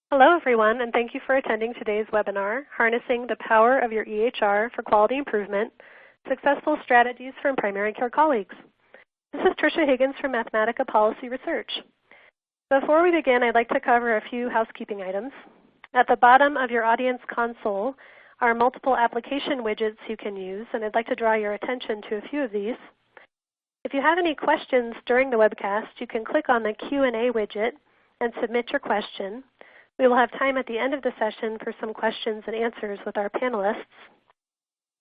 Hello, everyone, and thank you for attending today's webinar, Harnessing the Power of Your EHR for Quality Improvement, Successful Strategies from Primary Care Colleagues. This is Tricia Higgins from Mathematica Policy Research. Before we begin, I'd like to cover a few housekeeping items. At the bottom of your audience console are multiple application widgets you can use, and I'd like to draw your attention to a few of these. If you have any questions during the webcast, you can click on the Q&A widget and submit your question. We will have time at the end of the session for some questions and answers with our panelists.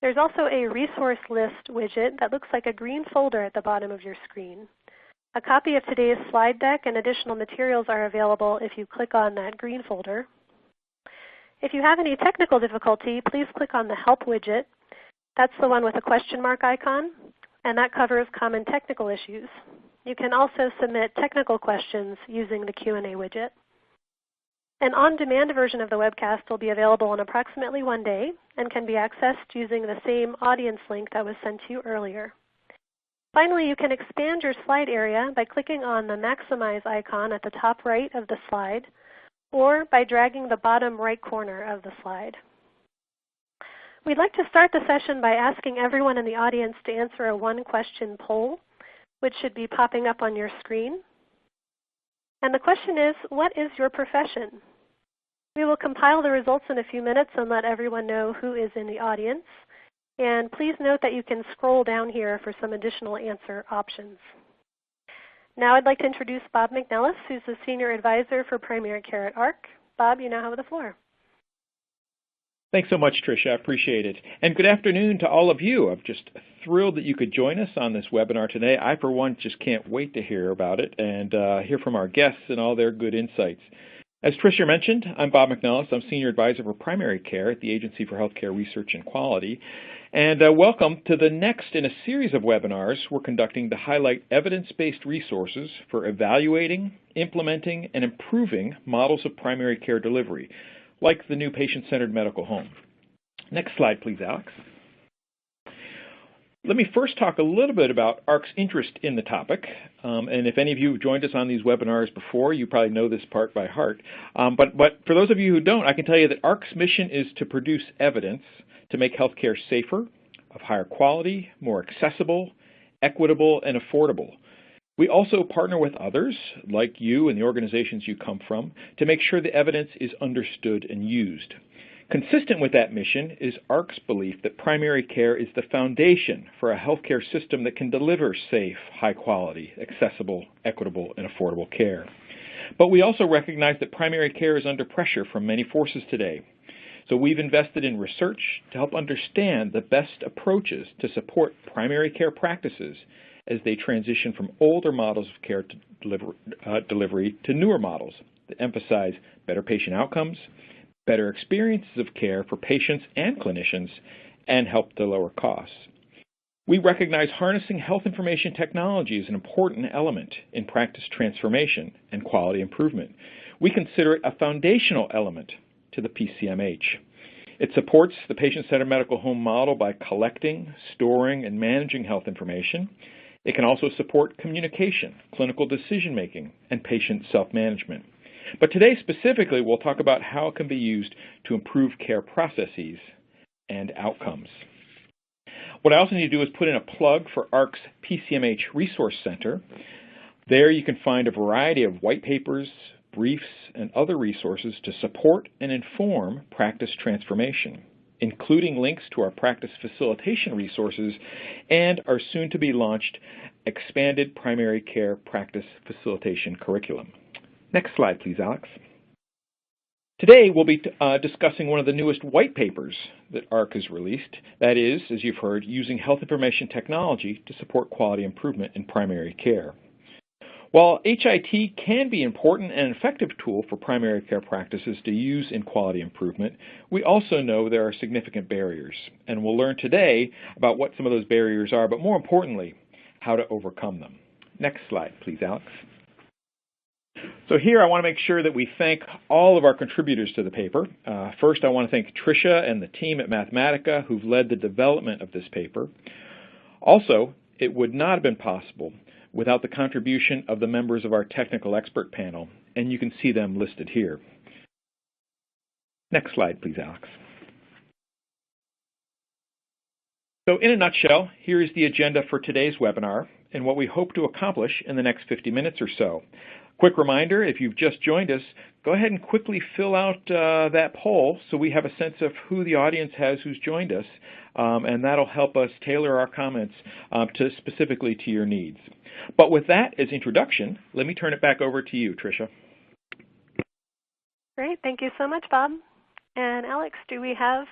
There's also a resource list widget that looks like a green folder at the bottom of your screen. A copy of today's slide deck and additional materials are available if you click on that green folder. If you have any technical difficulty, please click on the Help widget. That's the one with a question mark icon, and that covers common technical issues. You can also submit technical questions using the Q&A widget. An on-demand version of the webcast will be available in approximately 1 day and can be accessed using the same audience link that was sent to you earlier. Finally, you can expand your slide area by clicking on the Maximize icon at the top right of the slide or by dragging the bottom right corner of the slide. We'd like to start the session by asking everyone in the audience to answer a one-question poll, which should be popping up on your screen. And the question is, what is your profession? We will compile the results in a few minutes and let everyone know who is in the audience. And please note that you can scroll down here for some additional answer options. Now I'd like to introduce Bob McNellis, who's the Senior Advisor for Primary Care at ARKS. Bob, you now have the floor. Thanks so much, Tricia. I appreciate it. And good afternoon to all of you. I'm just thrilled that you could join us on this webinar today. I, for one, just can't wait to hear about it and hear from our guests and all their good insights. As Tricia mentioned, I'm Bob McNellis. I'm Senior Advisor for Primary Care at the Agency for Healthcare Research and Quality. And welcome to the next in a series of webinars we're conducting to highlight evidence-based resources for evaluating, implementing, and improving models of primary care delivery, like the new patient-centered medical home. Next slide, please, Alex. Let me first talk a little bit about ARKS interest in the topic. And if any of you have joined us on these webinars before, you probably know this part by heart. But for those of you who don't, I can tell you that ARKS' mission is to produce evidence to make healthcare safer, of higher quality, more accessible, equitable, and affordable. We also partner with others, like you and the organizations you come from, to make sure the evidence is understood and used. Consistent with that mission is ARKS' belief that primary care is the foundation for a healthcare system that can deliver safe, high-quality, accessible, equitable, and affordable care. But we also recognize that primary care is under pressure from many forces today. So we've invested in research to help understand the best approaches to support primary care practices as they transition from older models of care to delivery to newer models that emphasize better patient outcomes, better experiences of care for patients and clinicians, and help to lower costs. We recognize harnessing health information technology is an important element in practice transformation and quality improvement. We consider it a foundational element to the PCMH. It supports the patient-centered medical home model by collecting, storing, and managing health information. It can also support communication, clinical decision-making, and patient self-management. But today specifically, we'll talk about how it can be used to improve care processes and outcomes. What I also need to do is put in a plug for ARKS PCMH Resource Center. There you can find a variety of white papers, briefs, and other resources to support and inform practice transformation, including links to our practice facilitation resources and our soon-to-be launched expanded primary care practice facilitation curriculum. Next slide, please, Alex. Today, we'll be discussing one of the newest white papers that ARK has released. That is, as you've heard, using health information technology to support quality improvement in primary care. While HIT can be an important and effective tool for primary care practices to use in quality improvement, we also know there are significant barriers. And we'll learn today about what some of those barriers are, but more importantly, how to overcome them. Next slide, please, Alex. So here I want to make sure that we thank all of our contributors to the paper. First, I want to thank Tricia and the team at Mathematica who've led the development of this paper. Also, it would not have been possible without the contribution of the members of our technical expert panel, and you can see them listed here. Next slide, please, Alex. So in a nutshell, here is the agenda for today's webinar and what we hope to accomplish in the next 50 minutes or so. Quick reminder, if you've just joined us, go ahead and quickly fill out that poll so we have a sense of who the audience has who's joined us, and that'll help us tailor our comments specifically to your needs. But with that as introduction, let me turn it back over to you, Tricia. Great, thank you so much, Bob. And Alex, do we have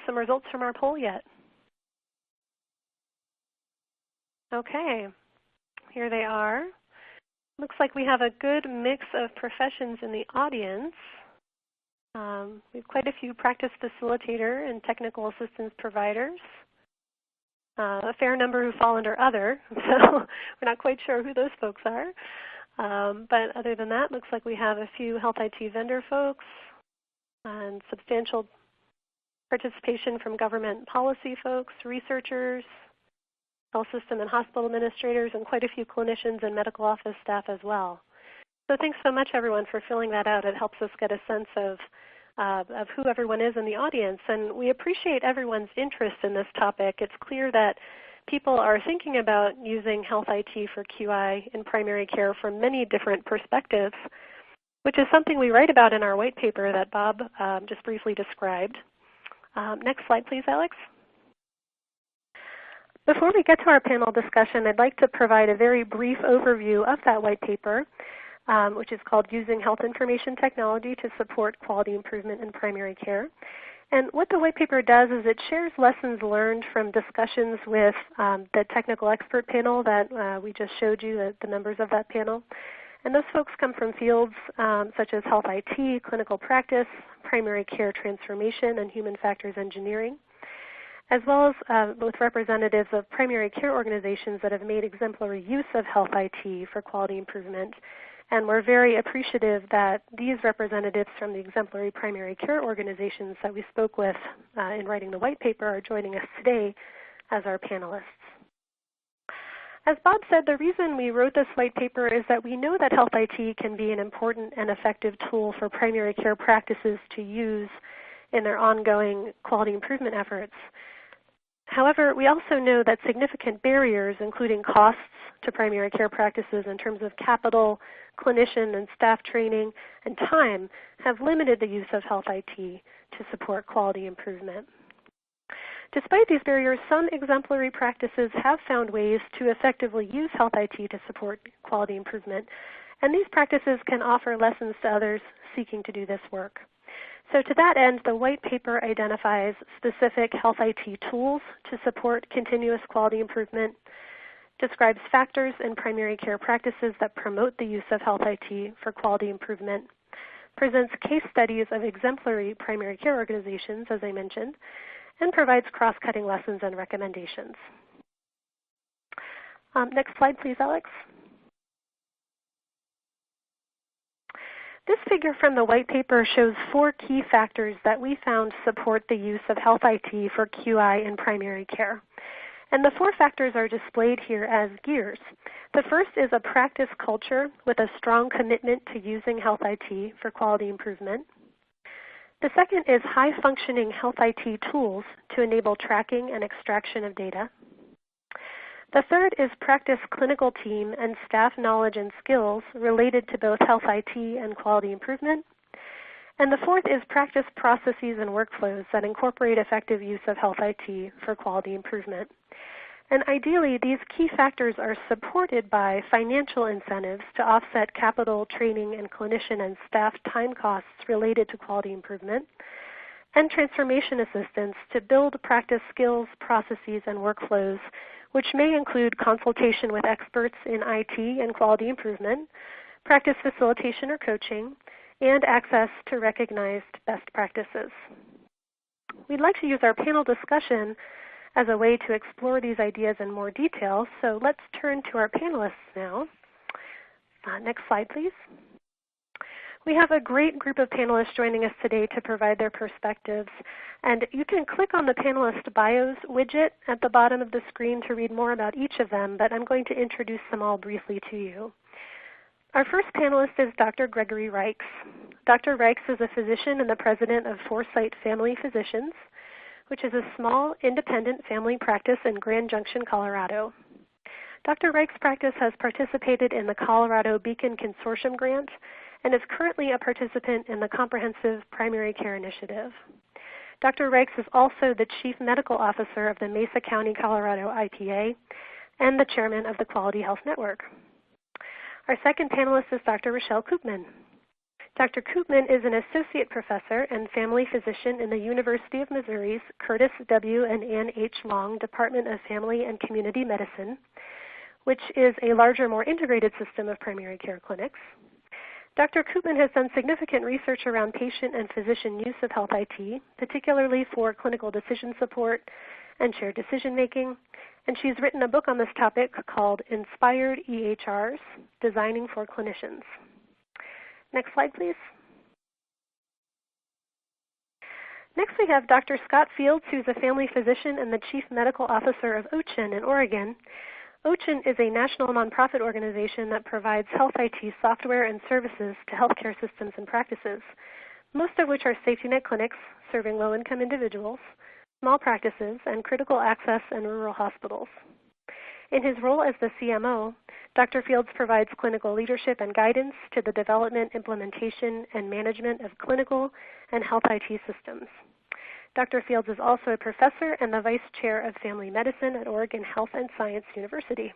some results from our poll yet? Okay, here they are. Looks like we have a good mix of professions in the audience. We have quite a few practice facilitator and technical assistance providers. A fair number who fall under other, so we're not quite sure who those folks are. But other than that, looks like we have a few health IT vendor folks and substantial participation from government policy folks, researchers, health system and hospital administrators, and quite a few clinicians and medical office staff as well. So thanks so much, everyone, for filling that out. It helps us get a sense of who everyone is in the audience. And we appreciate everyone's interest in this topic. It's clear that people are thinking about using health IT for QI in primary care from many different perspectives, which is something we write about in our white paper that Bob just briefly described. Next slide, please, Alex. Before we get to our panel discussion, I'd like to provide a very brief overview of that white paper, which is called Using Health Information Technology to Support Quality Improvement in Primary Care. And what the white paper does is it shares lessons learned from discussions with the technical expert panel that we just showed you, the members of that panel. And those folks come from fields such as health IT, clinical practice, primary care transformation, and human factors engineering, as well as with representatives of primary care organizations that have made exemplary use of health IT for quality improvement. And we're very appreciative that these representatives from the exemplary primary care organizations that we spoke with in writing the white paper are joining us today as our panelists. As Bob said, the reason we wrote this white paper is that we know that health IT can be an important and effective tool for primary care practices to use in their ongoing quality improvement efforts. However, we also know that significant barriers, including costs to primary care practices in terms of capital, clinician and staff training, and time, have limited the use of health IT to support quality improvement. Despite these barriers, some exemplary practices have found ways to effectively use health IT to support quality improvement, and these practices can offer lessons to others seeking to do this work. So to that end, the white paper identifies specific health IT tools to support continuous quality improvement, describes factors in primary care practices that promote the use of health IT for quality improvement, presents case studies of exemplary primary care organizations, as I mentioned, and provides cross-cutting lessons and recommendations. Next slide, please, Alex. This figure from the white paper shows 4 key factors that we found support the use of health IT for QI in primary care. And the 4 factors are displayed here as gears. The first is a practice culture with a strong commitment to using health IT for quality improvement. The second is high-functioning health IT tools to enable tracking and extraction of data. The third is practice clinical team and staff knowledge and skills related to both health IT and quality improvement. And the fourth is practice processes and workflows that incorporate effective use of health IT for quality improvement. And ideally, these key factors are supported by financial incentives to offset capital, training, and clinician and staff time costs related to quality improvement, and transformation assistance to build practice skills, processes, and workflows, which may include consultation with experts in IT and quality improvement, practice facilitation or coaching, and access to recognized best practices. We'd like to use our panel discussion as a way to explore these ideas in more detail, so let's turn to our panelists now. Next slide, please. We have a great group of panelists joining us today to provide their perspectives, and you can click on the panelist bios widget at the bottom of the screen to read more about each of them, but I'm going to introduce them all briefly to you. Our first panelist is Dr. Gregory Raikes. Dr. Reichs is a physician and the president of Foresight Family Physicians, which is a small, independent family practice in Grand Junction, Colorado. Dr. Reichs' practice has participated in the Colorado Beacon Consortium grant and is currently a participant in the Comprehensive Primary Care Initiative. Dr. Reichs is also the Chief Medical Officer of the Mesa County, Colorado IPA and the Chairman of the Quality Health Network. Our second panelist is Dr. Rachael Koopman. Dr. Koopman is an associate professor and family physician in the University of Missouri's Curtis W. and Ann H. Long Department of Family and Community Medicine, which is a larger, more integrated system of primary care clinics. Dr. Koopman has done significant research around patient and physician use of health IT, particularly for clinical decision support and shared decision making, and she's written a book on this topic called Inspired EHRs, Designing for Clinicians. Next slide, please. Next, we have Dr. Scott Fields, who's a family physician and the Chief Medical Officer of OCHIN in Oregon. OCHIN is a national nonprofit organization that provides health IT software and services to healthcare systems and practices, most of which are safety net clinics serving low-income individuals, small practices, and critical access and rural hospitals. In his role as the CMO, Dr. Fields provides clinical leadership and guidance to the development, implementation, and management of clinical and health IT systems. Dr. Fields is also a professor and the Vice Chair of Family Medicine at Oregon Health and Science University.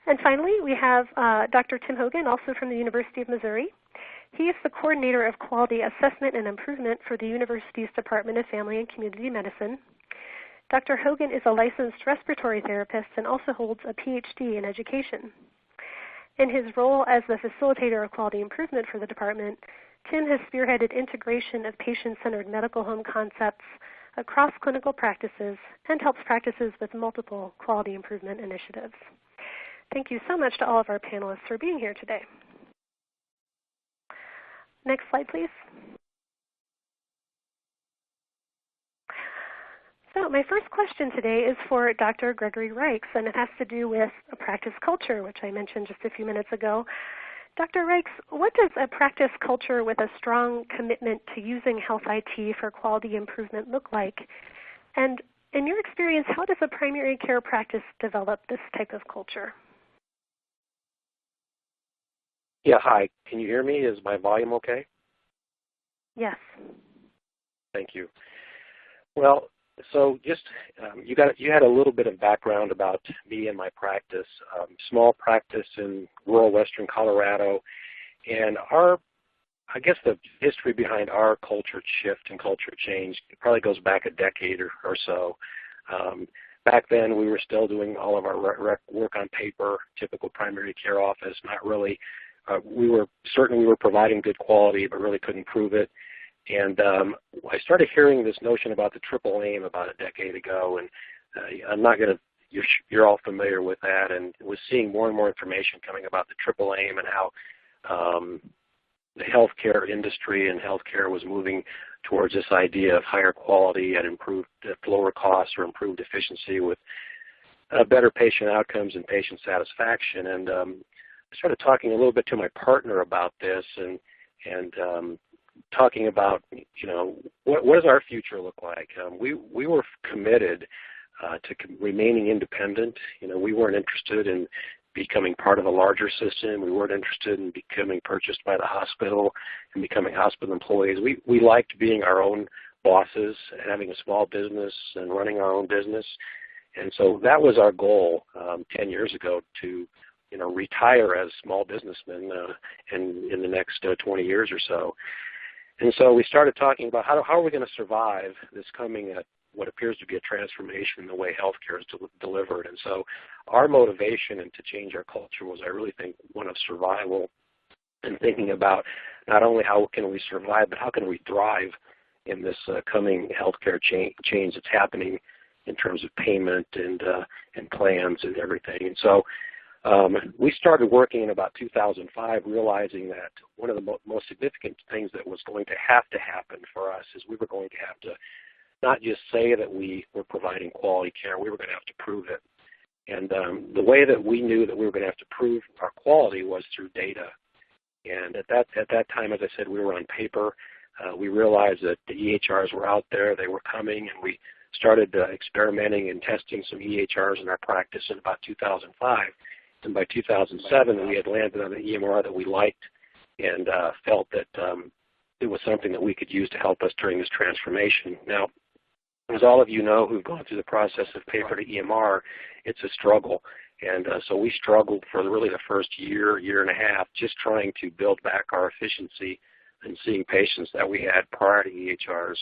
And finally, we have Dr. Tim Hogan, also from the University of Missouri. He is the Coordinator of Quality Assessment and Improvement for the university's Department of Family and Community Medicine. Dr. Hogan is a licensed respiratory therapist and also holds a PhD in education. In his role as the facilitator of quality improvement for the department, Tim has spearheaded integration of patient-centered medical home concepts across clinical practices and helps practices with multiple quality improvement initiatives. Thank you so much to all of our panelists for being here today. Next slide, please. So my first question today is for Dr. Gregory Reichs, and it has to do with a practice culture, which I mentioned just a few minutes ago. Dr. Reichs, what does a practice culture with a strong commitment to using health IT for quality improvement look like? And in your experience, how does a primary care practice develop this type of culture? Yeah, hi. Can you hear me? Is my volume okay? Yes. Thank you. Well, so just you had a little bit of background about me and my practice. Small practice in rural western Colorado, and I guess the history behind our culture shift and culture change probably goes back a decade or so. Back then, we were still doing all of our work on paper, typical primary care office. Not really. We were providing good quality, but really couldn't prove it. And I started hearing this notion about the triple aim about a decade ago, and I'm not going to, you're all familiar with that, and was seeing more and more information coming about the triple aim and how the healthcare industry and healthcare was moving towards this idea of higher quality and improved lower costs or improved efficiency with better patient outcomes and patient satisfaction. And I started talking a little bit to my partner about this and talking about, what does our future look like? We were committed to remaining independent. We weren't interested in becoming part of a larger system. We weren't interested in becoming purchased by the hospital and becoming hospital employees. We liked being our own bosses, having a small business and running our own business. And so that was our goal 10 years ago, to retire as small businessmen in the next 20 years or so. And so we started talking about how are we going to survive this coming what appears to be a transformation in the way healthcare is delivered. And so our motivation and to change our culture was, I really think, one of survival and thinking about not only how can we survive, but how can we thrive in this coming healthcare change that's happening in terms of payment and plans and everything. And so we started working in about 2005, realizing that one of the most significant things that was going to happen for us is we were going to have to not just say that we were providing quality care, we were going to have to prove it. And the way that we knew that we were going to have to prove our quality was through data. And at that time, as I said, we were on paper. We realized that the EHRs were out there, they were coming, and we started experimenting and testing some EHRs in our practice in about 2005. And by 2007, we had landed on an EMR that we liked and felt that it was something that we could use to help us during this transformation. Now, as all of you know who've gone through the process of paper to EMR, it's a struggle. And so we struggled for really the first year and a half just trying to build back our efficiency and seeing patients that we had prior to EHRs.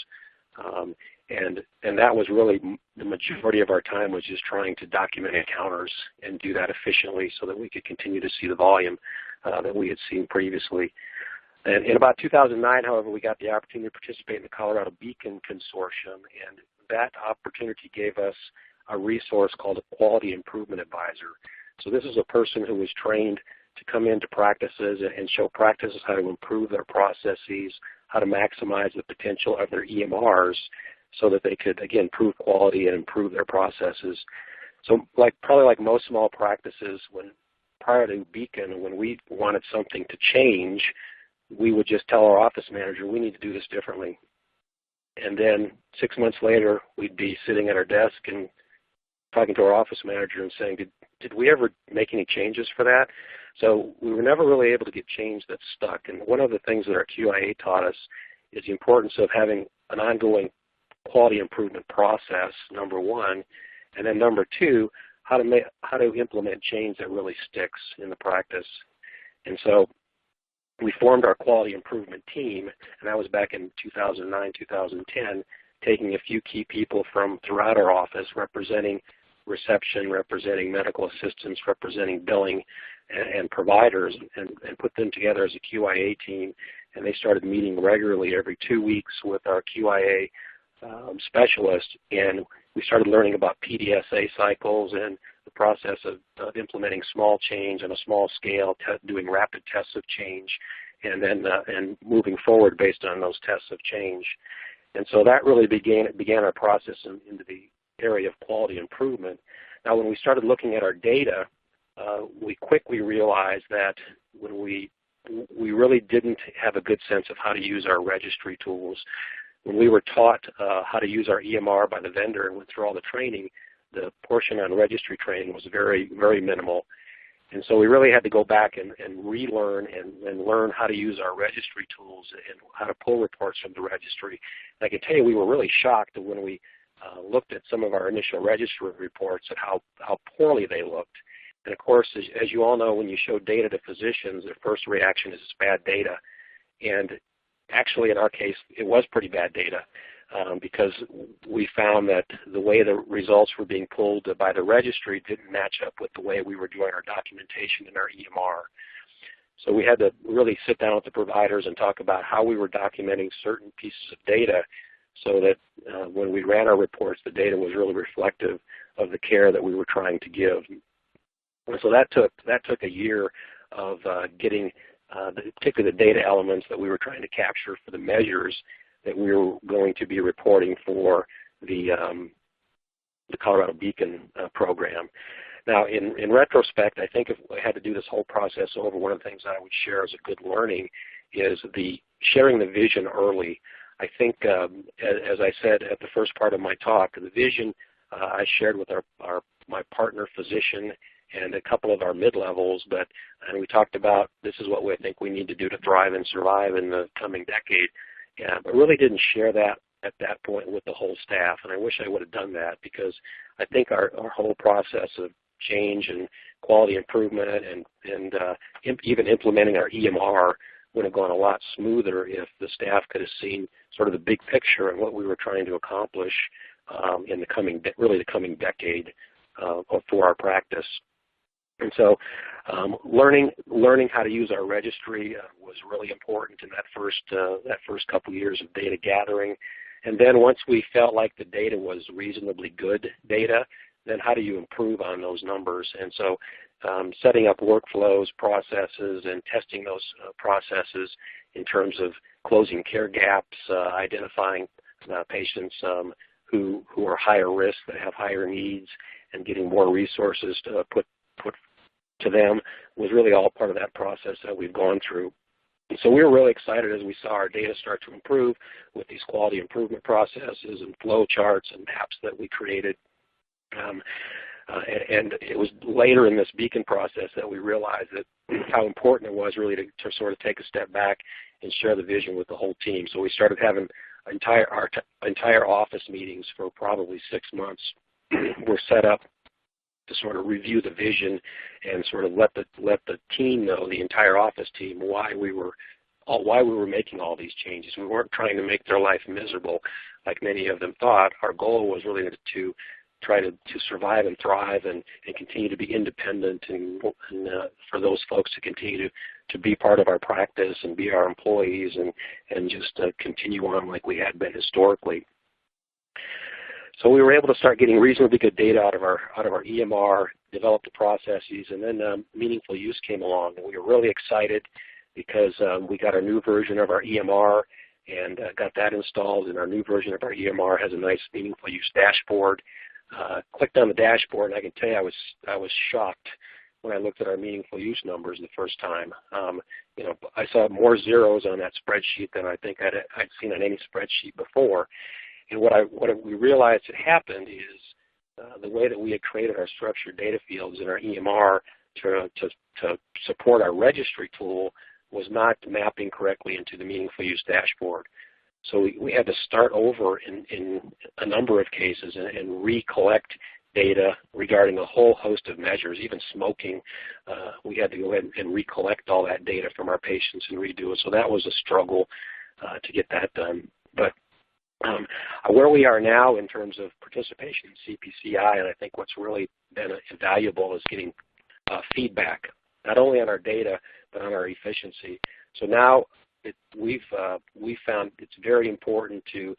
And that was really the majority of our time was just trying to document encounters and do that efficiently so that we could continue to see the volume that we had seen previously. And in about 2009, however, we got the opportunity to participate in the Colorado Beacon Consortium, and that opportunity gave us a resource called a Quality Improvement Advisor. So this is a person who was trained to come into practices and show practices how to improve their processes, how to maximize the potential of their EMRs so that they could, again, improve quality and improve their processes. So probably like most small practices, prior to Beacon, when we wanted something to change, we would just tell our office manager, we need to do this differently. And then 6 months later, we'd be sitting at our desk and talking to our office manager and saying, did we ever make any changes for that? So we were never really able to get change that stuck. And one of the things that our QIA taught us is the importance of having an ongoing quality improvement process, number one, and then number two, how to implement change that really sticks in the practice. And so we formed our quality improvement team, and that was back in 2009, 2010, taking a few key people from throughout our office, representing reception, representing medical assistants, representing billing, and providers, and put them together as a QIA team. And they started meeting regularly every 2 weeks with our QIA specialist, and we started learning about PDSA cycles and the process of implementing small change on a small scale, doing rapid tests of change, and then and moving forward based on those tests of change. And so that really began our process into the area of quality improvement. Now, when we started looking at our data, we quickly realized that when we really didn't have a good sense of how to use our registry tools. When we were taught how to use our EMR by the vendor and went through all the training, the portion on registry training was very, very minimal. And so we really had to go back and relearn and learn how to use our registry tools and how to pull reports from the registry. And I can tell you we were really shocked when we looked at some of our initial registry reports at how poorly they looked. And of course, as you all know, when you show data to physicians, their first reaction is it's bad data. And actually, in our case, it was pretty bad data because we found that the way the results were being pulled by the registry didn't match up with the way we were doing our documentation in our EMR. So we had to really sit down with the providers and talk about how we were documenting certain pieces of data so that when we ran our reports, the data was really reflective of the care that we were trying to give. And so that took a year of getting particularly the data elements that we were trying to capture for the measures that we were going to be reporting for the Colorado Beacon program. Now, in retrospect, I think if I had to do this whole process over, one of the things I would share as a good learning is sharing the vision early. I think, as I said at the first part of my talk, the vision I shared with my partner physician and a couple of our mid-levels, and we talked about this is what we think we need to do to thrive and survive in the coming decade, but really didn't share that at that point with the whole staff, and I wish I would have done that because I think our whole process of change and quality improvement and even implementing our EMR would have gone a lot smoother if the staff could have seen sort of the big picture and what we were trying to accomplish in the coming decade for our practice. And so learning how to use our registry was really important in that first couple years of data gathering. And then once we felt like the data was reasonably good data, then how do you improve on those numbers? And so setting up workflows, processes, and testing those processes in terms of closing care gaps, identifying patients who are higher risk, that have higher needs, and getting more resources to put to them was really all part of that process that we've gone through. So we were really excited as we saw our data start to improve with these quality improvement processes and flow charts and maps that we created. And it was later in this Beacon process that we realized that how important it was really to sort of take a step back and share the vision with the whole team. So we started having our entire office meetings for probably 6 months. Were set up to sort of review the vision and sort of let the team know, the entire office team, why we were making all these changes. We weren't trying to make their life miserable like many of them thought. Our goal was really to try to survive and thrive and continue to be independent and for those folks to continue to be part of our practice and be our employees and just continue on like we had been historically. So we were able to start getting reasonably good data out of our EMR, develop the processes, and then meaningful use came along. And we were really excited because we got a new version of our EMR and got that installed. And our new version of our EMR has a nice meaningful use dashboard. Clicked on the dashboard, and I can tell you I was shocked when I looked at our meaningful use numbers the first time. I saw more zeros on that spreadsheet than I think I'd seen on any spreadsheet before. And what we realized had happened is the way that we had created our structured data fields in our EMR to support our registry tool was not mapping correctly into the meaningful use dashboard. So we had to start over in a number of cases and recollect data regarding a whole host of measures, even smoking. We had to go ahead and recollect all that data from our patients and redo it. So that was a struggle to get that done. But where we are now in terms of participation in CPCI, and I think what's really been invaluable is getting feedback, not only on our data, but on our efficiency. So now we've found it's very important to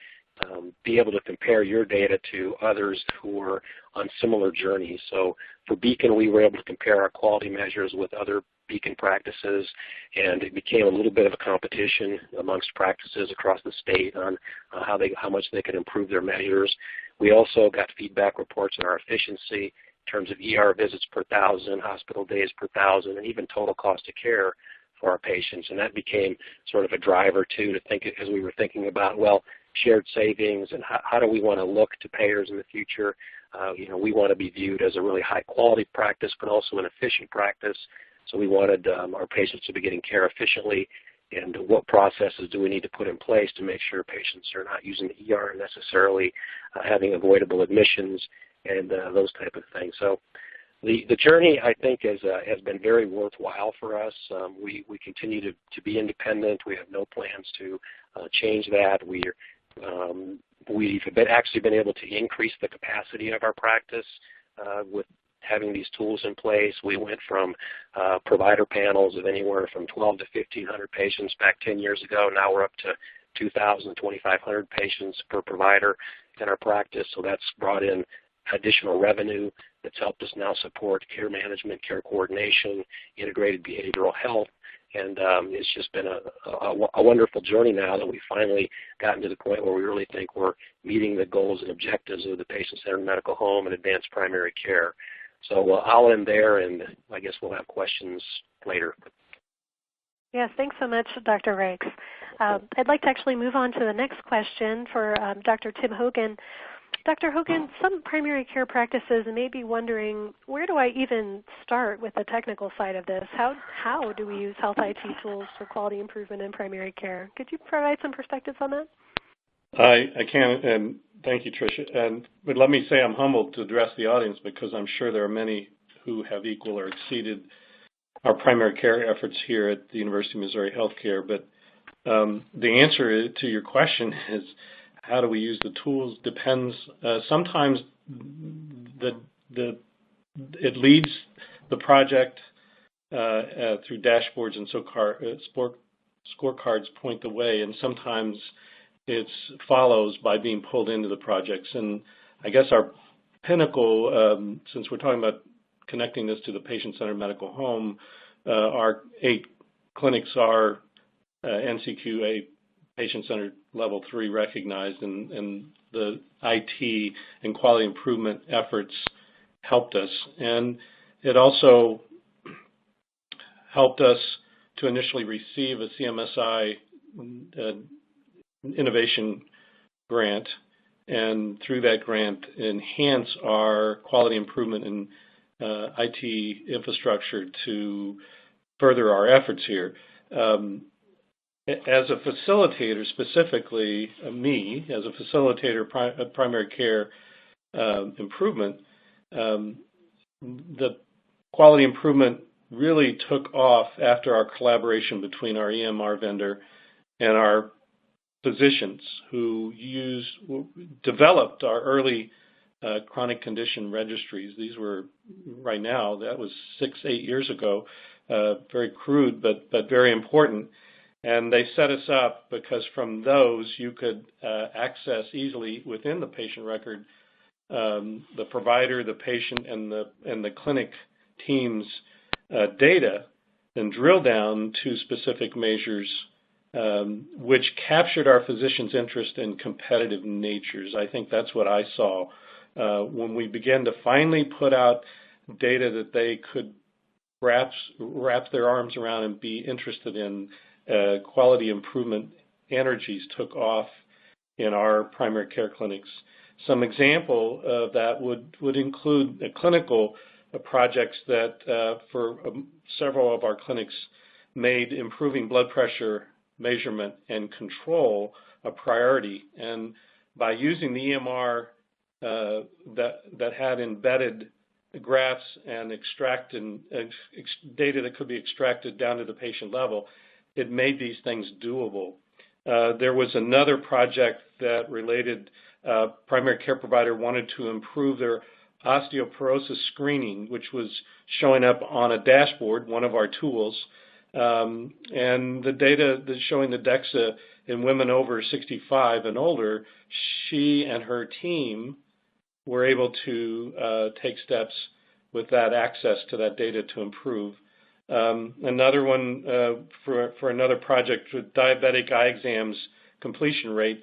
be able to compare your data to others who are on similar journeys. So for Beacon, we were able to compare our quality measures with other Beacon practices, and it became a little bit of a competition amongst practices across the state on how much they could improve their measures. We also got feedback reports on our efficiency in terms of ER visits per 1,000, hospital days per 1,000, and even total cost of care for our patients. And that became sort of a driver, too, to think as we were thinking about, well, shared savings and how do we want to look to payers in the future. We want to be viewed as a really high-quality practice, but also an efficient practice. So we wanted our patients to be getting care efficiently, and what processes do we need to put in place to make sure patients are not using the ER necessarily, having avoidable admissions, and those type of things. So the journey, I think, has been very worthwhile for us. We continue to be independent. We have no plans to change that. We've actually been able to increase the capacity of our practice with having these tools in place. We went from provider panels of anywhere from 12 to 1,500 patients back 10 years ago. Now we're up to 2,000, 2,500 patients per provider in our practice. So that's brought in additional revenue that's helped us now support care management, care coordination, integrated behavioral health. And it's just been a wonderful journey now that we've finally gotten to the point where we really think we're meeting the goals and objectives of the patient-centered medical home and advanced primary care. So I'll end there, and I guess we'll have questions later. Yes, thanks so much, Dr. Rakes. I'd like to actually move on to the next question for Dr. Tim Hogan. Dr. Hogan, some primary care practices may be wondering, where do I even start with the technical side of this? How do we use health IT tools for quality improvement in primary care? Could you provide some perspectives on that? I can, and thank you, Tricia. But let me say I'm humbled to address the audience because I'm sure there are many who have equal or exceeded our primary care efforts here at the University of Missouri Healthcare. But the answer to your question is, how do we use the tools? Depends. Sometimes it leads the project through dashboards and scorecards point the way, and sometimes it follows by being pulled into the projects. And I guess our pinnacle, since we're talking about connecting this to the patient-centered medical home, our 8 clinics are NCQA patient-centered level 3 recognized, and the IT and quality improvement efforts helped us. And it also helped us to initially receive a CMSI innovation grant, and through that grant enhance our quality improvement in IT infrastructure to further our efforts here. As a facilitator, specifically me, as a facilitator of primary care improvement, the quality improvement really took off after our collaboration between our EMR vendor and our physicians who developed our early chronic condition registries. These were, right now, that was 6-8 years ago, very crude but very important. And they set us up because from those you could access easily within the patient record the provider, the patient, and the clinic team's data, and drill down to specific measures which captured our physicians' interest in competitive natures. I think that's what I saw when we began to finally put out data that they could wrap their arms around and be interested in. Quality improvement energies took off in our primary care clinics. Some example of that would include clinical projects that for several of our clinics made improving blood pressure measurement and control a priority. And by using the EMR that had embedded graphs and data that could be extracted down to the patient level, it made these things doable. There was another project that related primary care provider wanted to improve their osteoporosis screening, which was showing up on a dashboard, one of our tools, and the data that's showing the DEXA in women over 65 and older, she and her team were able to take steps with that access to that data to improve. Another one for another project with diabetic eye exams completion rate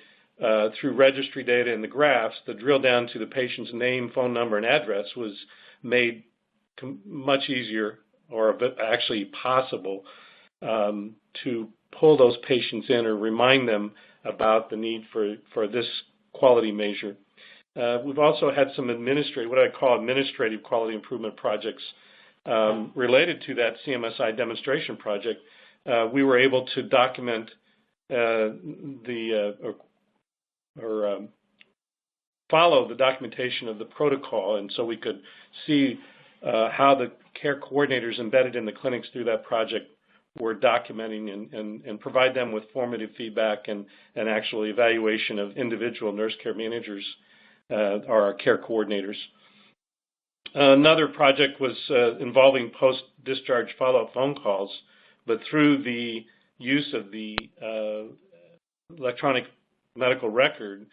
through registry data and the graphs, the drill down to the patient's name, phone number, and address was made much easier, or actually possible, to pull those patients in or remind them about the need for this quality measure. We've also had some what I call administrative quality improvement projects related to that CMSI demonstration project. We were able to document follow the documentation of the protocol, and so we could see how the care coordinators embedded in the clinics through that project were documenting and provide them with formative feedback and actual evaluation of individual nurse care managers or our care coordinators. Another project was involving post-discharge follow-up phone calls, but through the use of the electronic medical record,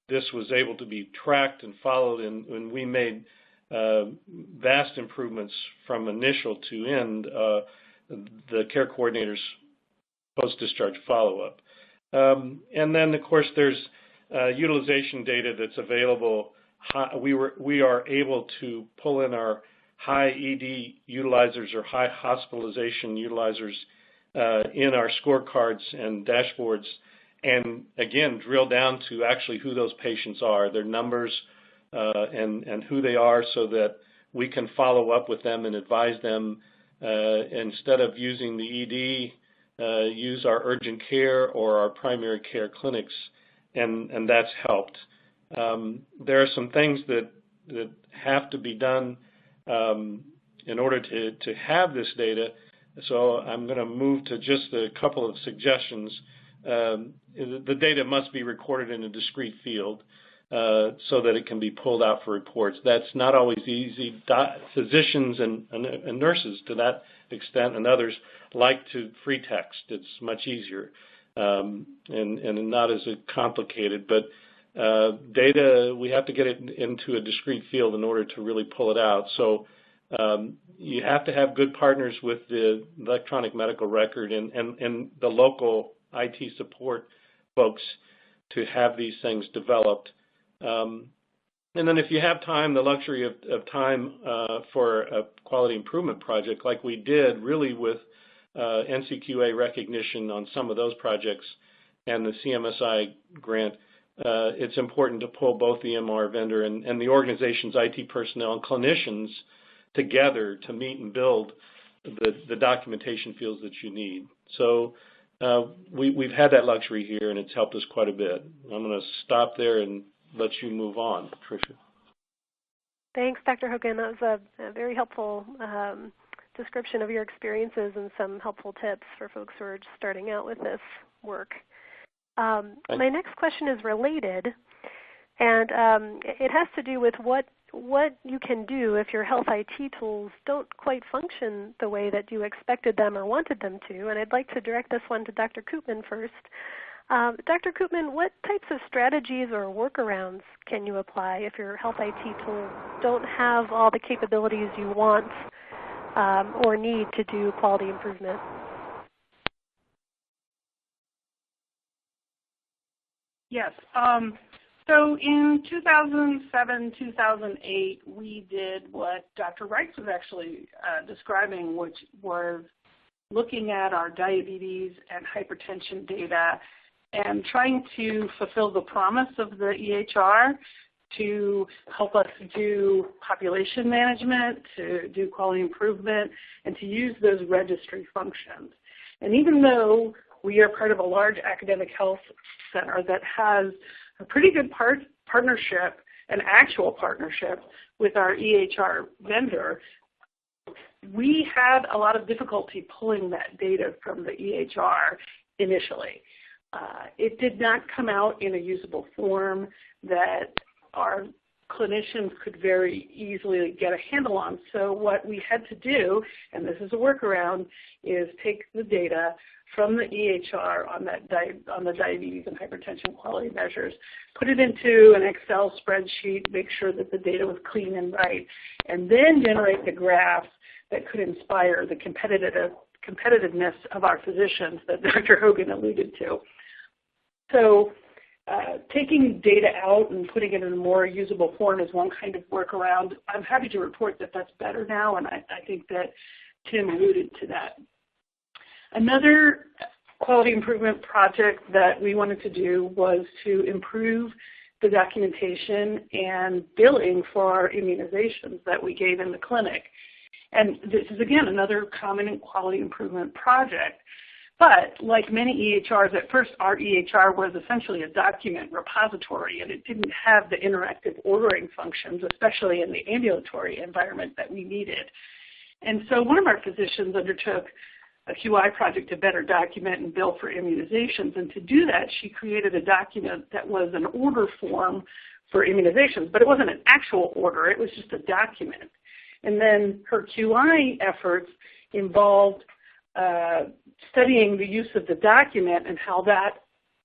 this was able to be tracked and followed, and we made vast improvements from initial to end the care coordinators' post-discharge follow-up. And then, of course, there's utilization data that's available. We are able to pull in our high ED utilizers or high hospitalization utilizers in our scorecards and dashboards, and again drill down to actually who those patients are, their numbers, and who they are, so that we can follow up with them and advise them instead of using the ED, use our urgent care or our primary care clinics, and that's helped. There are some things that have to be done in order to have this data, so I'm going to move to just a couple of suggestions. The data must be recorded in a discrete field so that it can be pulled out for reports. That's not always easy. Physicians and nurses to that extent, and others, like to free text. It's much easier and not as complicated, but data, we have to get it into a discrete field in order to really pull it out. So you have to have good partners with the electronic medical record and the local IT support folks to have these things developed. And then if you have time, the luxury of time for a quality improvement project like we did, really with NCQA recognition on some of those projects and the CMSI grant, it's important to pull both the MR vendor and the organization's IT personnel and clinicians together to meet and build the documentation fields that you need. So we've had that luxury here, and it's helped us quite a bit. I'm going to stop there and let you move on, Tricia. Thanks, Dr. Hogan. That was a very helpful description of your experiences and some helpful tips for folks who are just starting out with this work. My next question is related, and it has to do with what you can do if your health IT tools don't quite function the way that you expected them or wanted them to. And I'd like to direct this one to Dr. Koopman first. Dr. Koopman, what types of strategies or workarounds can you apply if your health IT tools don't have all the capabilities you want or need to do quality improvement? Yes. So in 2007, 2008, we did what Dr. Reitz was actually describing, which was looking at our diabetes and hypertension data and trying to fulfill the promise of the EHR to help us do population management, to do quality improvement, and to use those registry functions. And even though we are part of a large academic health center that has a pretty good partnership, an actual partnership with our EHR vendor, we had a lot of difficulty pulling that data from the EHR initially. It did not come out in a usable form that our clinicians could very easily get a handle on. So what we had to do, and this is a workaround, is take the data from the EHR on the diabetes and hypertension quality measures, put it into an Excel spreadsheet, make sure that the data was clean and right, and then generate the graphs that could inspire the competitiveness of our physicians that Dr. Hogan alluded to. So taking data out and putting it in a more usable form is one kind of workaround. I'm happy to report that that's better now, and I think that Tim alluded to that. Another quality improvement project that we wanted to do was to improve the documentation and billing for our immunizations that we gave in the clinic. And this is, again, another common quality improvement project. But like many EHRs, at first our EHR was essentially a document repository, and it didn't have the interactive ordering functions, especially in the ambulatory environment that we needed. And so one of our physicians undertook a QI project to better document and bill for immunizations. And to do that, she created a document that was an order form for immunizations, but it wasn't an actual order. It was just a document. And then her QI efforts involved studying the use of the document and how that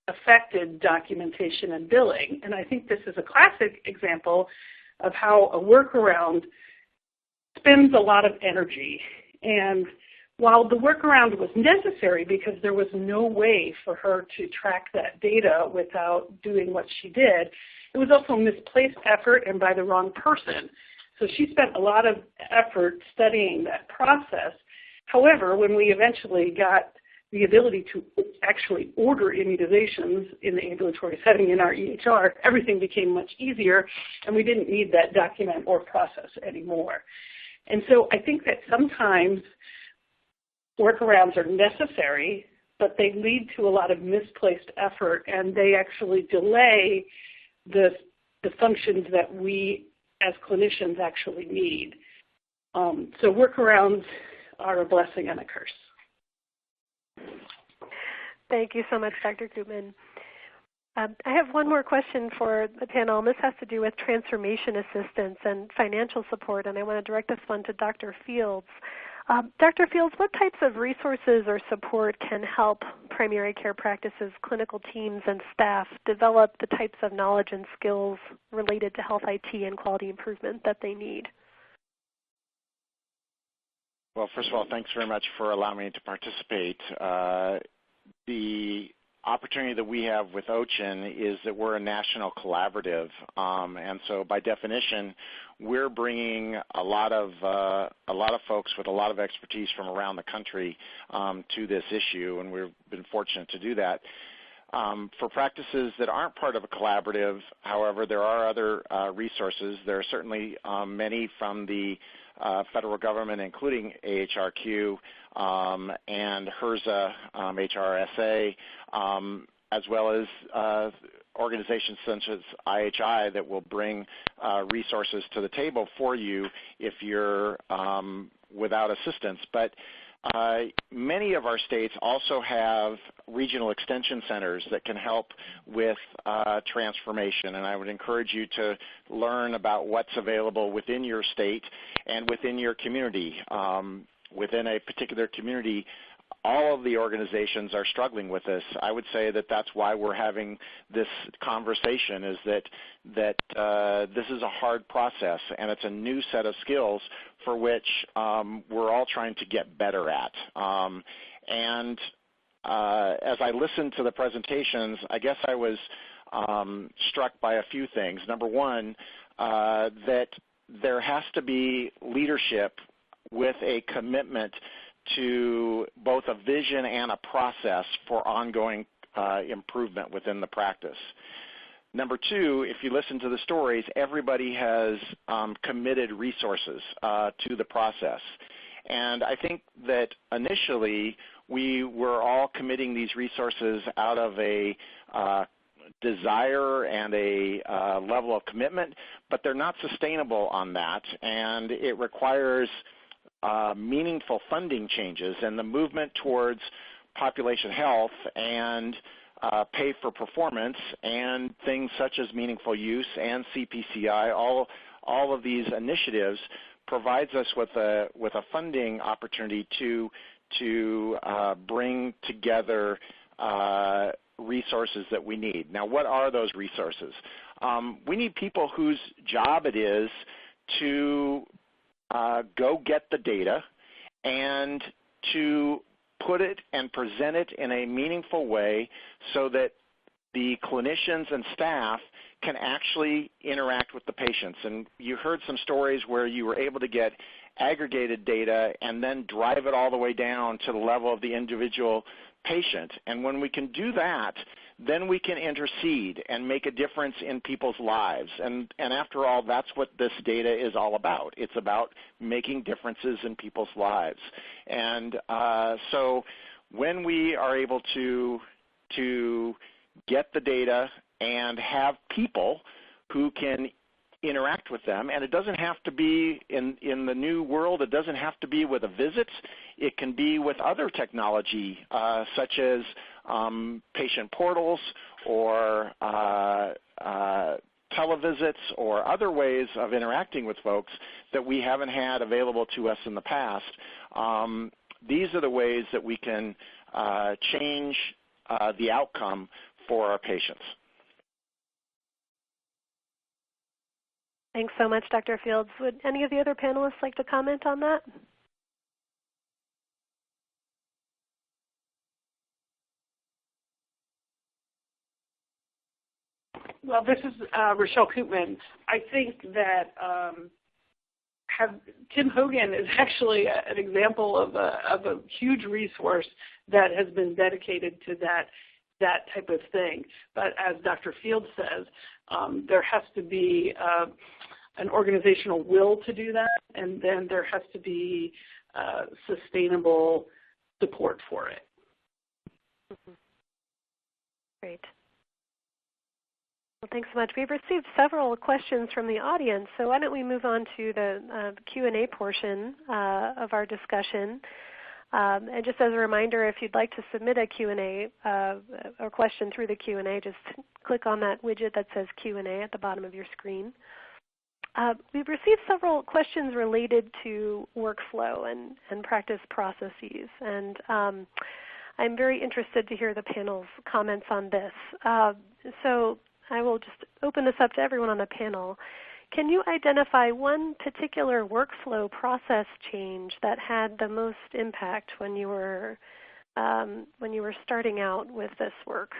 affected documentation and billing. And I think this is a classic example of how a workaround spends a lot of energy. And while the workaround was necessary because there was no way for her to track that data without doing what she did, it was also misplaced effort and by the wrong person. So she spent a lot of effort studying that process. However, when we eventually got the ability to actually order immunizations in the ambulatory setting in our EHR, everything became much easier, and we didn't need that document or process anymore. And so I think that sometimes workarounds are necessary, but they lead to a lot of misplaced effort, and they actually delay the functions that we as clinicians actually need. So workarounds are a blessing and a curse. Thank you so much, Dr. Koopman. I have one more question for the panel, and this has to do with transformation assistance and financial support, and I want to direct this one to Dr. Fields. Dr. Fields, what types of resources or support can help primary care practices, clinical teams, and staff develop the types of knowledge and skills related to health IT and quality improvement that they need? Well, first of all, thanks very much for allowing me to participate. The opportunity that we have with OCHIN is that we're a national collaborative, and so by definition, we're bringing a lot of folks with a lot of expertise from around the country to this issue, and we've been fortunate to do that. For practices that aren't part of a collaborative, however, there are other resources. There are certainly many from the federal government, including AHRQ and HRSA, HRSA, as well as organizations such as IHI that will bring resources to the table for you if you're without assistance. But many of our states also have regional extension centers that can help with transformation, and I would encourage you to learn about what's available within your state and within your community. Within a particular community, all of the organizations are struggling with this. I would say that that's why we're having this conversation, is that this is a hard process, and it's a new set of skills for which we're all trying to get better at. And as I listened to the presentations, I guess I was struck by a few things. Number one, that there has to be leadership with a commitment to both a vision and a process for ongoing improvement within the practice. Number two, if you listen to the stories, everybody has committed resources to the process. And I think that initially we were all committing these resources out of a desire and a level of commitment, but they're not sustainable on that, and it requires meaningful funding changes and the movement towards population health and pay for performance and things such as meaningful use and CPCI. All of these initiatives provides us with a funding opportunity to bring together resources that we need. Now, what are those resources? We need people whose job it is to go get the data and to put it and present it in a meaningful way so that the clinicians and staff can actually interact with the patients. And you heard some stories where you were able to get aggregated data and then drive it all the way down to the level of the individual patient. And when we can do that, then we can intercede and make a difference in people's lives. And after all, that's what this data is all about. It's about making differences in people's lives. And so when we are able to get the data and have people who can interact with them, and it doesn't have to be in the new world, it doesn't have to be with a visit. It can be with other technology such as patient portals or televisits or other ways of interacting with folks that we haven't had available to us in the past. These are the ways that we can change the outcome for our patients. Thanks so much, Dr. Fields. Would any of the other panelists like to comment on that? Well, this is Rachael Koopman. I think that Tim Hogan is actually an example of a huge resource that has been dedicated to that type of thing. But as Dr. Fields says, there has to be an organizational will to do that, and then there has to be sustainable support for it. Mm-hmm. Great. Well, thanks so much. We've received several questions from the audience, so why don't we move on to the Q&A portion of our discussion. And just as a reminder, if you'd like to submit a Q&A or question through the Q&A, just click on that widget that says Q&A at the bottom of your screen. We've received several questions related to workflow and practice processes, and I'm very interested to hear the panel's comments on this. So I will just open this up to everyone on the panel. Can you identify one particular workflow process change that had the most impact when you were when you were starting out with this work?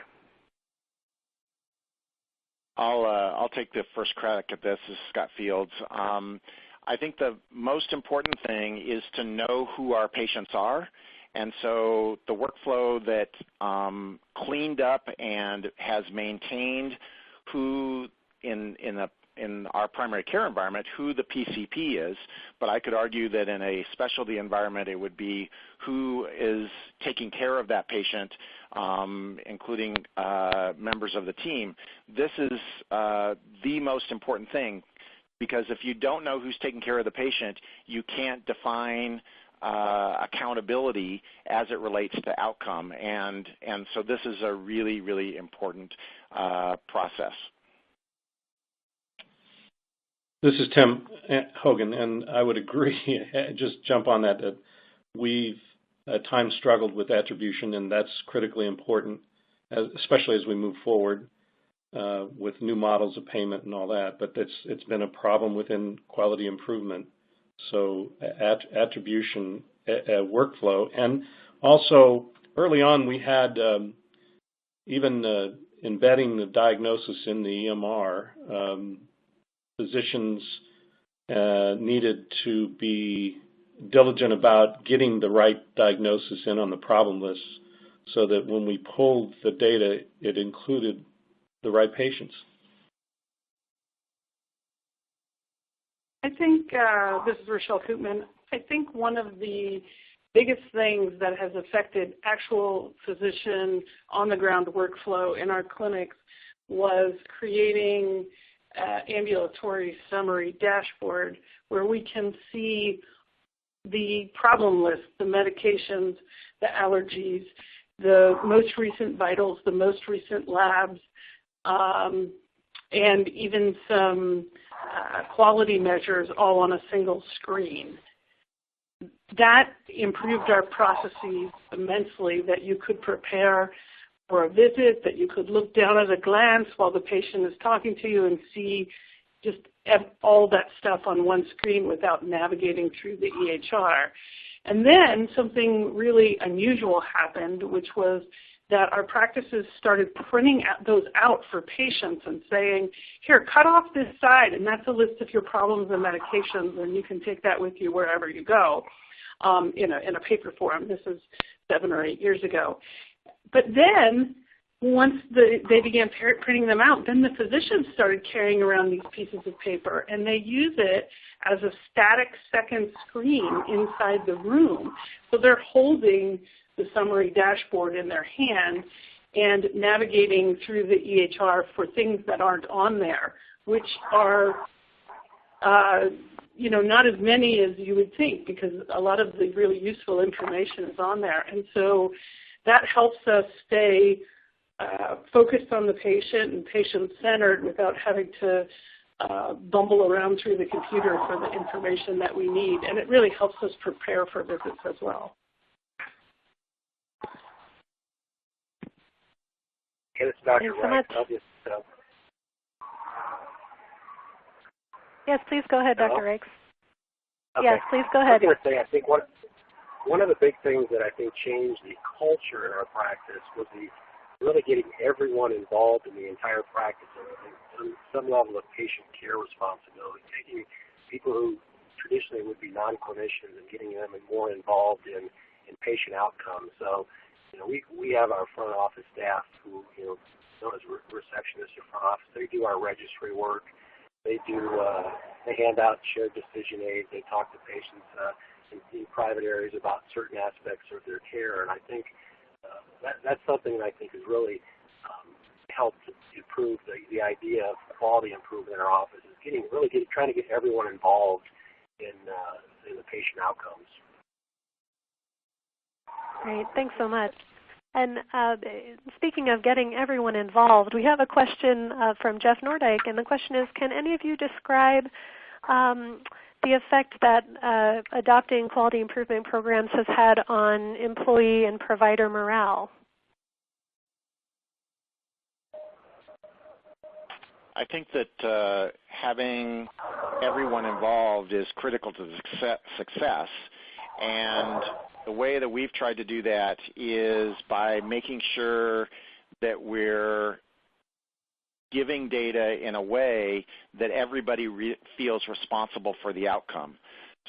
I'll take the first crack at this. This is Scott Fields. I think the most important thing is to know who our patients are. And so the workflow that cleaned up and has maintained who in our primary care environment, who the PCP is, but I could argue that in a specialty environment it would be who is taking care of that patient, including members of the team. This is the most important thing, because if you don't know who's taking care of the patient, you can't define accountability as it relates to outcome. And so this is a really, really important process. This is Tim Hogan, and I would agree, just jump on that we've at times struggled with attribution, and that's critically important, especially as we move forward with new models of payment and all that. But it's been a problem within quality improvement. So attribution, workflow, and also early on we had even embedding the diagnosis in the EMR. Physicians needed to be diligent about getting the right diagnosis in on the problem list so that when we pulled the data, it included the right patients. I think, this is Rachael Koopman, I think one of the biggest things that has affected actual physician on-the-ground workflow in our clinics was creating ambulatory summary dashboard where we can see the problem list, the medications, the allergies, the most recent vitals, the most recent labs, and even some quality measures all on a single screen. That improved our processes immensely, that you could prepare for a visit, that you could look down at a glance while the patient is talking to you and see just all that stuff on one screen without navigating through the EHR. And then something really unusual happened, which was that our practices started printing those out for patients and saying, here, cut off this side, and that's a list of your problems and medications, and you can take that with you wherever you go in a paper form. This is 7 or 8 years ago. But then once they began printing them out, then the physicians started carrying around these pieces of paper, and they use it as a static second screen inside the room. So they're holding the summary dashboard in their hand and navigating through the EHR for things that aren't on there, which are not as many as you would think, because a lot of the really useful information is on there. And so that helps us stay focused on the patient and patient-centered without having to bumble around through the computer for the information that we need. And it really helps us prepare for visits as well. Okay, it's Dr. Wright. Yes, please go ahead, Hello? Dr. Rakes. Okay. Yes, please go ahead. I was going to say, I think one of the big things that I think changed the culture in our practice was really getting everyone involved in the entire practice and some level of patient care responsibility, taking people who traditionally would be non-clinicians and getting them more involved in patient outcomes. So, we have our front office staff who, known as receptionists or front office. They do our registry work. They hand out shared decision aids. They talk to patients in private areas about certain aspects of their care. And I think that's something that I think has really helped improve the idea of quality improvement in our office, is trying to get everyone involved in the patient outcomes. Great, thanks so much. And speaking of getting everyone involved, we have a question from Jeff Nordyke, and the question is, can any of you describe the effect that adopting quality improvement programs has had on employee and provider morale? I think that having everyone involved is critical to the success, and the way that we've tried to do that is by making sure that we're giving data in a way that everybody feels responsible for the outcome.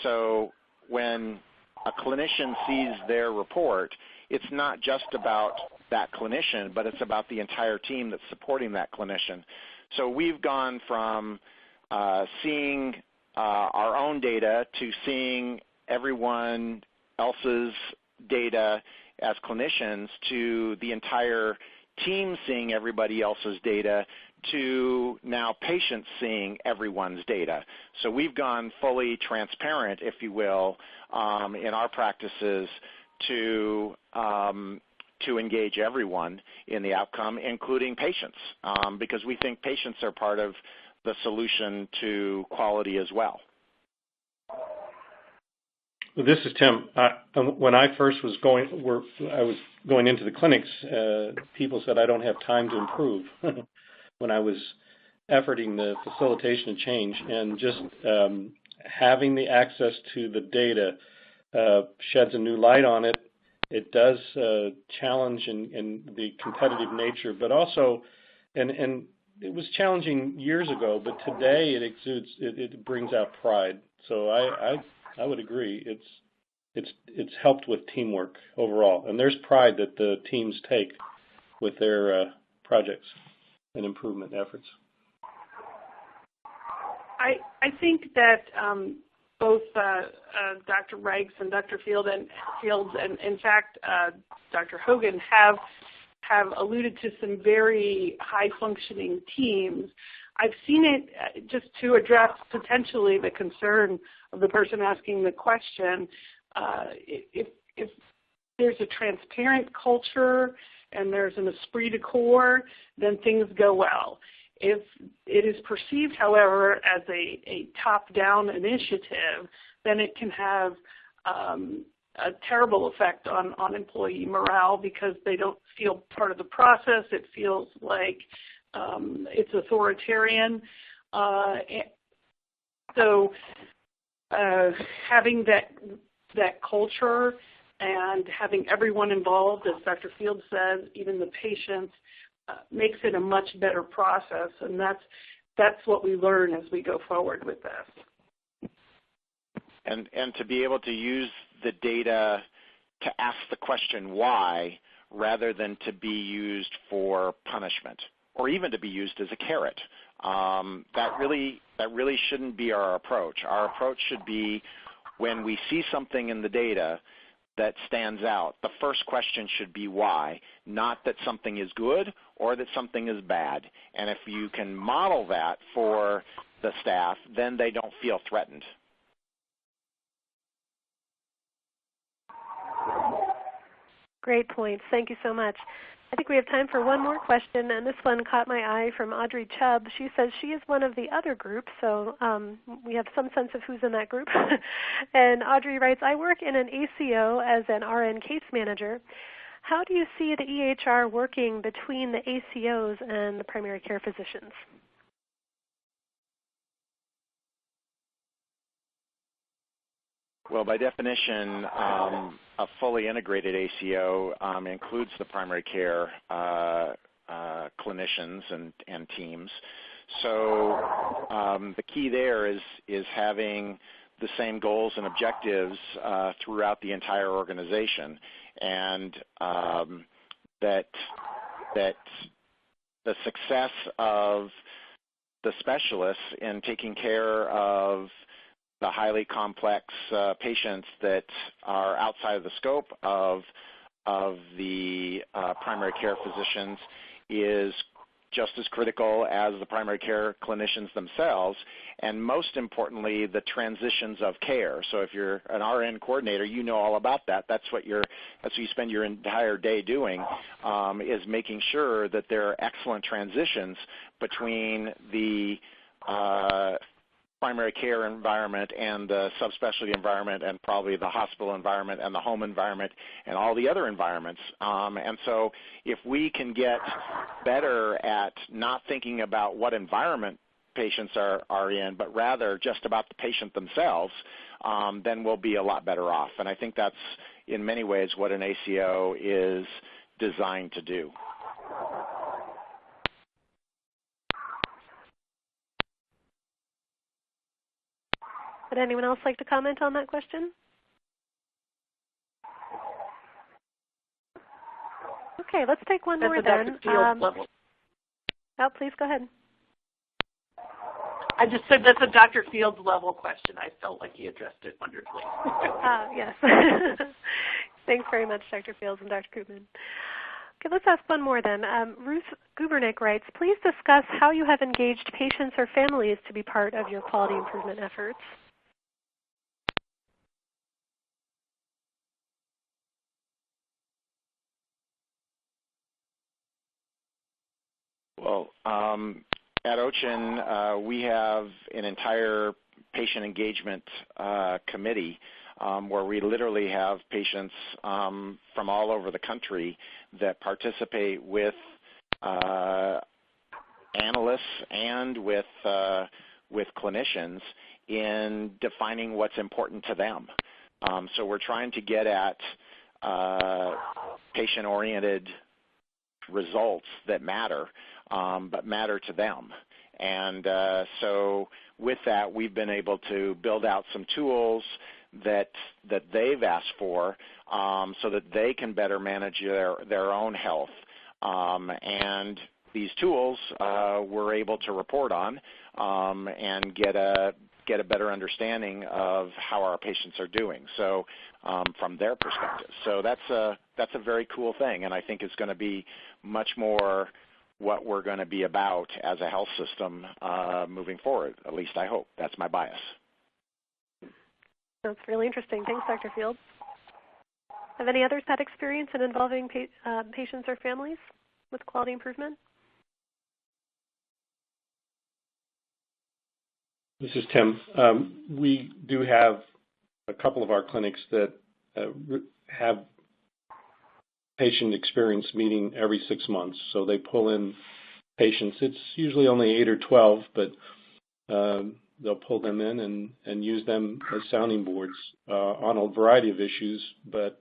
So when a clinician sees their report, it's not just about that clinician, but it's about the entire team that's supporting that clinician. So we've gone from seeing our own data to seeing everyone else's data as clinicians to the entire team seeing everybody else's data to now patients seeing everyone's data. So we've gone fully transparent, if you will, in our practices to engage everyone in the outcome, including patients, because we think patients are part of the solution to quality as well. This is Tim. When I first was going into the clinics, people said I don't have time to improve when I was efforting the facilitation of change, and just having the access to the data sheds a new light on it. It does challenge in the competitive nature, but also, and it was challenging years ago, but today it brings out pride. So I would agree. It's helped with teamwork overall, and there's pride that the teams take with their projects and improvement efforts. I think that both Dr. Reichs and Dr. Fields, and in fact Dr. Hogan have alluded to some very high-functioning teams. I've seen it, just to address potentially the concern of the person asking the question, if there's a transparent culture and there's an esprit de corps, then things go well. If it is perceived, however, as a top-down initiative, then it can have a terrible effect on employee morale because they don't feel part of the process. It feels like it's authoritarian. So having that culture and having everyone involved, as Dr. Fields says, even the patients, makes it a much better process, and that's what we learn as we go forward with this. And to be able to use the data to ask the question why, rather than to be used for punishment, or even to be used as a carrot. That really shouldn't be our approach. Our approach should be, when we see something in the data that stands out, the first question should be why, not that something is good or that something is bad. And if you can model that for the staff, then they don't feel threatened. Great points. Thank you so much. I think we have time for one more question, and this one caught my eye from Audrey Tub. She says she is one of the other groups, so we have some sense of who's in that group. And Audrey writes, I work in an ACO as an RN case manager. How do you see the EHR working between the ACOs and the primary care physicians? Well, by definition, a fully integrated ACO includes the primary care clinicians and teams. So the key there is having the same goals and objectives throughout the entire organization, and that the success of the specialists in taking care of the highly complex patients that are outside of the scope of the primary care physicians is just as critical as the primary care clinicians themselves, and most importantly, the transitions of care. So if you're an RN coordinator, you know all about that. That's what you spend your entire day doing, is making sure that there are excellent transitions between the primary care environment and the subspecialty environment and probably the hospital environment and the home environment and all the other environments. And so if we can get better at not thinking about what environment patients are in, but rather just about the patient themselves, then we'll be a lot better off. And I think that's in many ways what an ACO is designed to do. Would anyone else like to comment on that question? Okay, let's take one more then. Oh, please go ahead. I just said that's a Dr. Fields level question. I felt like he addressed it wonderfully. Yes. Thanks very much, Dr. Fields and Dr. Koopman. Okay, let's ask one more then. Ruth Gubernick writes, please discuss how you have engaged patients or families to be part of your quality improvement efforts. Well, at OCHIN, we have an entire patient engagement committee where we literally have patients from all over the country that participate with analysts and with clinicians in defining what's important to them. So we're trying to get at patient-oriented results that matter, but matter to them. And so with that, we've been able to build out some tools that they've asked for so that they can better manage their own health. And these tools we're able to report on and get a better understanding of how our patients are doing. So from their perspective. So that's a very cool thing, and I think it's going to be much more what we're going to be about as a health system moving forward. At least I hope. That's my bias. That's really interesting. Thanks, Dr. Fields. Have any others had experience in involving patients or families with quality improvement? This is Tim. We do have a couple of our clinics that have patient experience meeting every 6 months. So they pull in patients. It's usually only 8 or 12, but they'll pull them in and use them as sounding boards on a variety of issues. But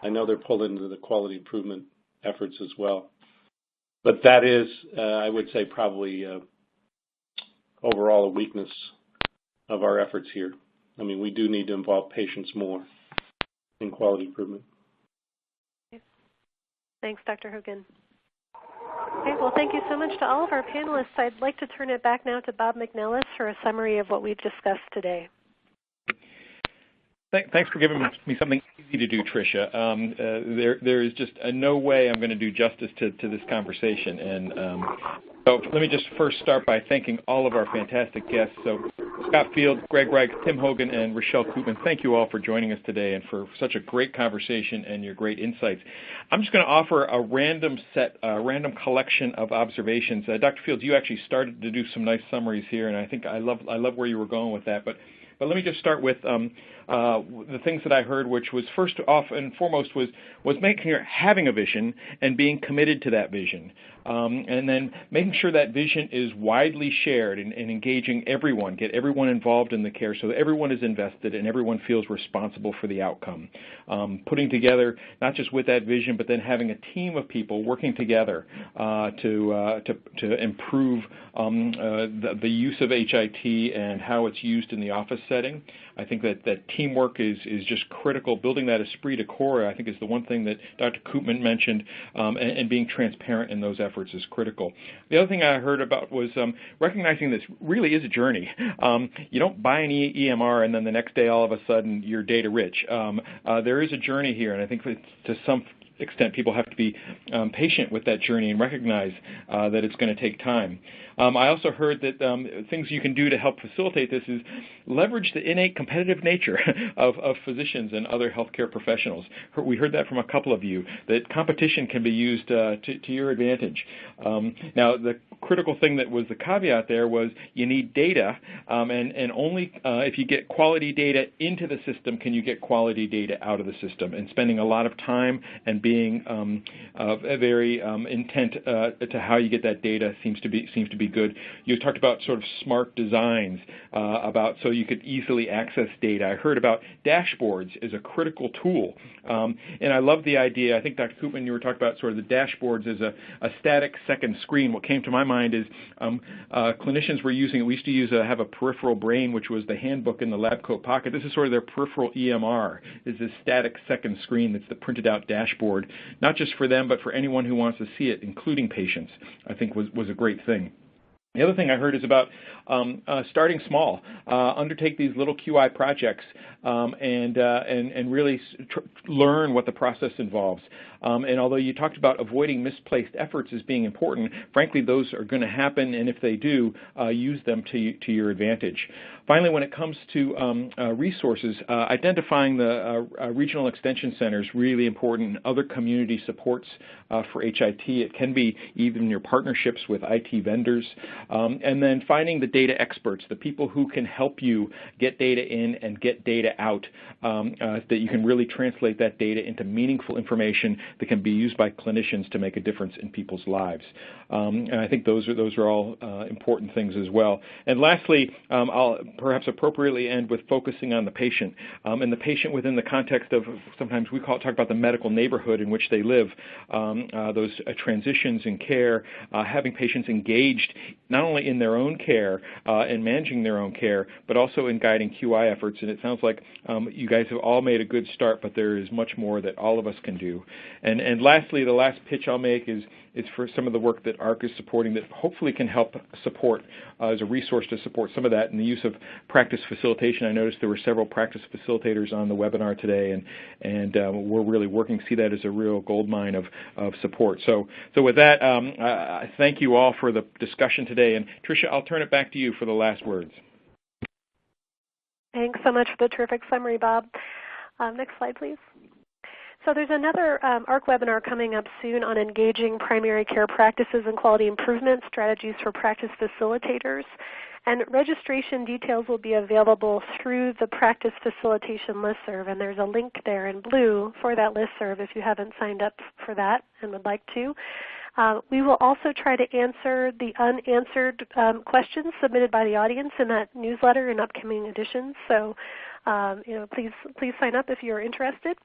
I know they're pulled into the quality improvement efforts as well. But that is, I would say, probably overall a weakness of our efforts here. I mean, we do need to involve patients more in quality improvement. Thanks, Dr. Hogan. Okay, well, thank you so much to all of our panelists. I'd like to turn it back now to Bob McNellis for a summary of what we've discussed today. Thanks for giving me something easy to do, Tricia. There is just no way I'm going to do justice to this conversation. And so let me just first start by thanking all of our fantastic guests. So Scott Field, Greg Reich, Tim Hogan, and Rachael Koopman, thank you all for joining us today and for such a great conversation and your great insights. I'm just going to offer a random collection of observations. Dr. Fields, you actually started to do some nice summaries here, and I think I love where you were going with that. But let me just start with the things that I heard, which was first off and foremost was having a vision and being committed to that vision. And then making sure that vision is widely shared and engaging everyone, get everyone involved in the care so that everyone is invested and everyone feels responsible for the outcome. Putting together, not just with that vision, but then having a team of people working together to improve the use of HIT and how it's used in the office setting. I think that teamwork is just critical. Building that esprit de corps, I think, is the one thing that Dr. Koopman mentioned, and being transparent in those efforts is critical. The other thing I heard about was recognizing this really is a journey. You don't buy an EMR and then the next day all of a sudden you're data rich. There is a journey here, and I think to some extent people have to be patient with that journey and recognize that it's going to take time. I also heard that things you can do to help facilitate this is leverage the innate competitive nature of physicians and other healthcare professionals. We heard that from a couple of you, that competition can be used to your advantage. Now, critical thing that was the caveat there was you need data, and only if you get quality data into the system can you get quality data out of the system. And spending a lot of time and being very intent to how you get that data seems to be good. You talked about sort of smart designs about so you could easily access data. I heard about dashboards as a critical tool, and I love the idea. I think Dr. Koopman, you were talking about sort of the dashboards as a static second screen. What came to my mind is clinicians were using, we used to have a peripheral brain, which was the handbook in the lab coat pocket. This is sort of their peripheral EMR, is this static second screen that's the printed out dashboard, not just for them, but for anyone who wants to see it, including patients, I think was a great thing. The other thing I heard is about starting small, undertake these little QI projects, and really learn what the process involves. And although you talked about avoiding misplaced efforts as being important, frankly, those are going to happen, and if they do, use them to your advantage. Finally, when it comes to resources, identifying the regional extension centers really important, other community supports for HIT. It can be even your partnerships with IT vendors. And then finding the data experts, the people who can help you get data in and get data out, that you can really translate that data into meaningful information that can be used by clinicians to make a difference in people's lives. And I think those are all important things as well. And lastly, I'll perhaps appropriately end with focusing on the patient, and the patient within the context of, sometimes we talk about the medical neighborhood in which they live, those transitions in care, having patients engaged not only in their own care and managing their own care, but also in guiding QI efforts. And it sounds like you guys have all made a good start, but there is much more that all of us can do. And lastly, the last pitch I'll make is for some of the work that ARK is supporting that hopefully can help support as a resource to support some of that in the use of practice facilitation. I noticed there were several practice facilitators on the webinar today, and we're really working to see that as a real goldmine of support. So with that, I thank you all for the discussion today. And Tricia, I'll turn it back to you for the last words. Thanks so much for the terrific summary, Bob. Next slide, please. So there's another ARK webinar coming up soon on engaging primary care practices and quality improvement strategies for practice facilitators. And registration details will be available through the practice facilitation listserv, and there's a link there in blue for that listserv if you haven't signed up for that and would like to. We will also try to answer the unanswered questions submitted by the audience in that newsletter in upcoming editions. So please sign up if you're interested.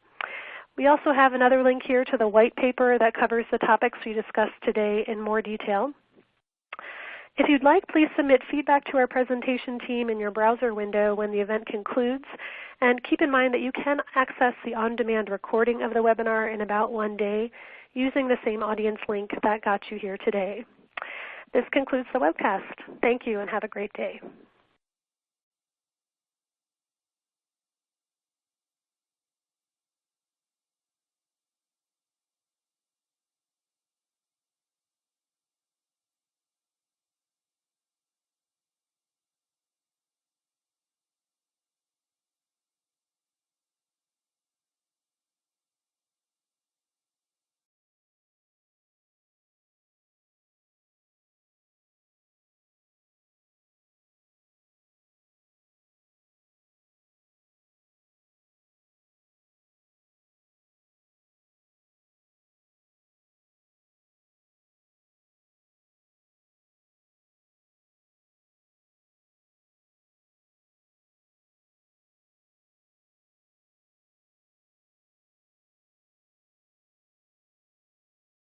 We also have another link here to the white paper that covers the topics we discussed today in more detail. If you'd like, please submit feedback to our presentation team in your browser window when the event concludes. And keep in mind that you can access the on-demand recording of the webinar in about 1 day using the same audience link that got you here today. This concludes the webcast. Thank you and have a great day.